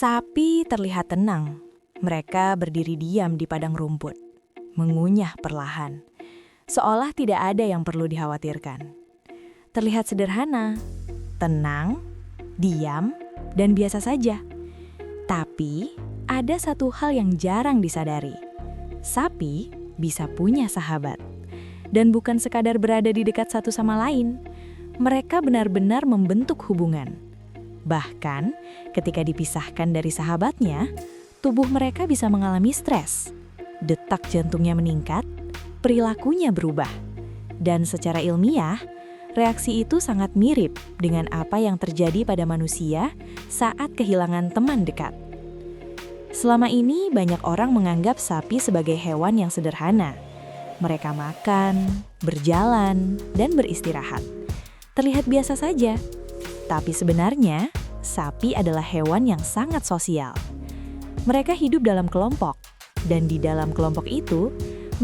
Sapi terlihat tenang. Mereka berdiri diam di padang rumput, mengunyah perlahan, seolah tidak ada yang perlu dikhawatirkan. Terlihat sederhana, tenang, diam, dan biasa saja. Tapi, ada satu hal yang jarang disadari. Sapi bisa punya sahabat. Dan bukan sekadar berada di dekat satu sama lain. Mereka benar-benar membentuk hubungan. Bahkan, ketika dipisahkan dari sahabatnya, tubuh mereka bisa mengalami stres. Detak jantungnya meningkat, perilakunya berubah. Dan secara ilmiah, reaksi itu sangat mirip dengan apa yang terjadi pada manusia saat kehilangan teman dekat. Selama ini, banyak orang menganggap sapi sebagai hewan yang sederhana. Mereka makan, berjalan, dan beristirahat. Terlihat biasa saja. Tapi sebenarnya, sapi adalah hewan yang sangat sosial. Mereka hidup dalam kelompok, dan di dalam kelompok itu,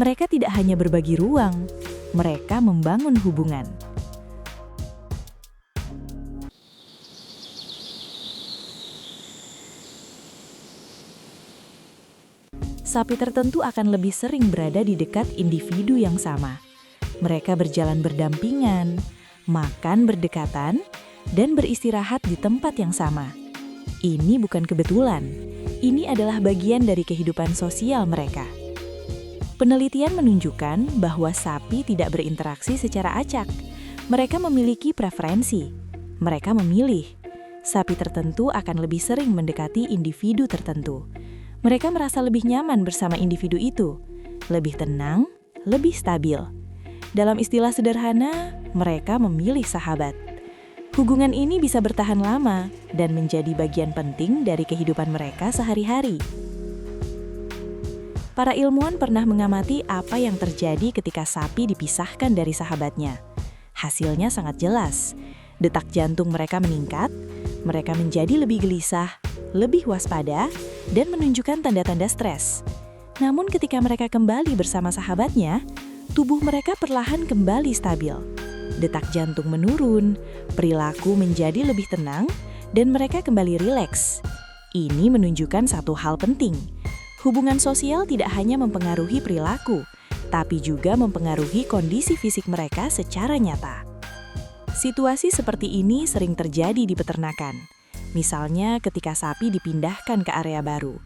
mereka tidak hanya berbagi ruang, mereka membangun hubungan. Sapi tertentu akan lebih sering berada di dekat individu yang sama. Mereka berjalan berdampingan, makan berdekatan, dan beristirahat di tempat yang sama. Ini bukan kebetulan. Ini adalah bagian dari kehidupan sosial mereka. Penelitian menunjukkan bahwa sapi tidak berinteraksi secara acak. Mereka memiliki preferensi. Mereka memilih. Sapi tertentu akan lebih sering mendekati individu tertentu. Mereka merasa lebih nyaman bersama individu itu, lebih tenang, lebih stabil. Dalam istilah sederhana, mereka memilih sahabat. Hubungan ini bisa bertahan lama dan menjadi bagian penting dari kehidupan mereka sehari-hari. Para ilmuwan pernah mengamati apa yang terjadi ketika sapi dipisahkan dari sahabatnya. Hasilnya sangat jelas. Detak jantung mereka meningkat, mereka menjadi lebih gelisah, lebih waspada, dan menunjukkan tanda-tanda stres. Namun ketika mereka kembali bersama sahabatnya, tubuh mereka perlahan kembali stabil. Detak jantung menurun, perilaku menjadi lebih tenang, dan mereka kembali rileks. Ini menunjukkan satu hal penting. Hubungan sosial tidak hanya mempengaruhi perilaku, tapi juga mempengaruhi kondisi fisik mereka secara nyata. Situasi seperti ini sering terjadi di peternakan. Misalnya ketika sapi dipindahkan ke area baru.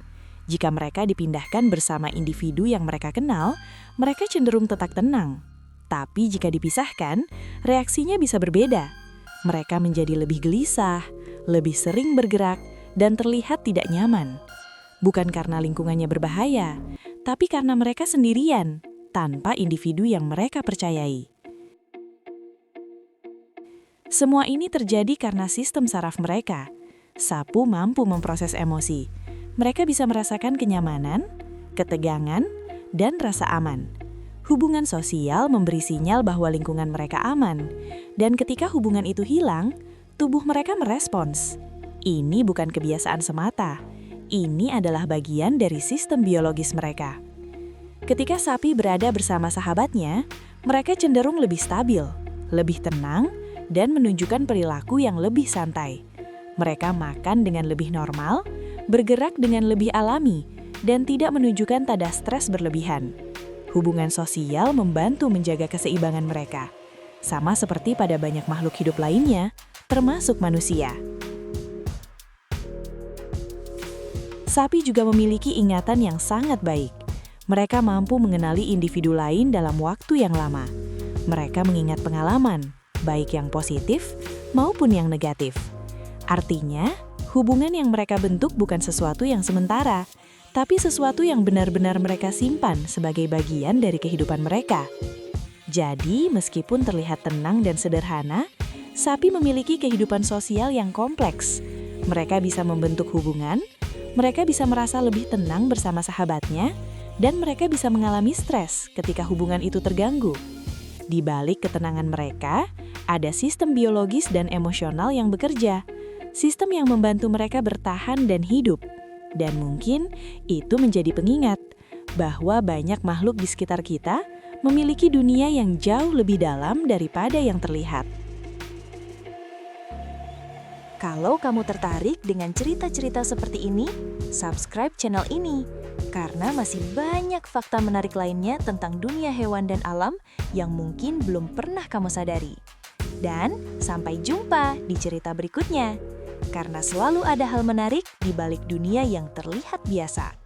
Jika mereka dipindahkan bersama individu yang mereka kenal, mereka cenderung tetap tenang. Tapi jika dipisahkan, reaksinya bisa berbeda. Mereka menjadi lebih gelisah, lebih sering bergerak, dan terlihat tidak nyaman. Bukan karena lingkungannya berbahaya, tapi karena mereka sendirian, tanpa individu yang mereka percayai. Semua ini terjadi karena sistem saraf mereka. Sapi mampu memproses emosi. Mereka bisa merasakan kenyamanan, ketegangan, dan rasa aman. Hubungan sosial memberi sinyal bahwa lingkungan mereka aman. Dan ketika hubungan itu hilang, tubuh mereka merespons. Ini bukan kebiasaan semata. Ini adalah bagian dari sistem biologis mereka. Ketika sapi berada bersama sahabatnya, mereka cenderung lebih stabil, lebih tenang, dan menunjukkan perilaku yang lebih santai. Mereka makan dengan lebih normal, bergerak dengan lebih alami, dan tidak menunjukkan tanda stres berlebihan. Hubungan sosial membantu menjaga keseimbangan mereka, sama seperti pada banyak makhluk hidup lainnya, termasuk manusia. Sapi juga memiliki ingatan yang sangat baik. Mereka mampu mengenali individu lain dalam waktu yang lama. Mereka mengingat pengalaman, baik yang positif maupun yang negatif. Artinya, hubungan yang mereka bentuk bukan sesuatu yang sementara, tapi sesuatu yang benar-benar mereka simpan sebagai bagian dari kehidupan mereka. Jadi, meskipun terlihat tenang dan sederhana, sapi memiliki kehidupan sosial yang kompleks. Mereka bisa membentuk hubungan, mereka bisa merasa lebih tenang bersama sahabatnya, dan mereka bisa mengalami stres ketika hubungan itu terganggu. Di balik ketenangan mereka, ada sistem biologis dan emosional yang bekerja, sistem yang membantu mereka bertahan dan hidup. Dan mungkin itu menjadi pengingat bahwa banyak makhluk di sekitar kita memiliki dunia yang jauh lebih dalam daripada yang terlihat. Kalau kamu tertarik dengan cerita-cerita seperti ini, subscribe channel ini, karena masih banyak fakta menarik lainnya tentang dunia hewan dan alam yang mungkin belum pernah kamu sadari. Dan sampai jumpa di cerita berikutnya, karena selalu ada hal menarik di balik dunia yang terlihat biasa.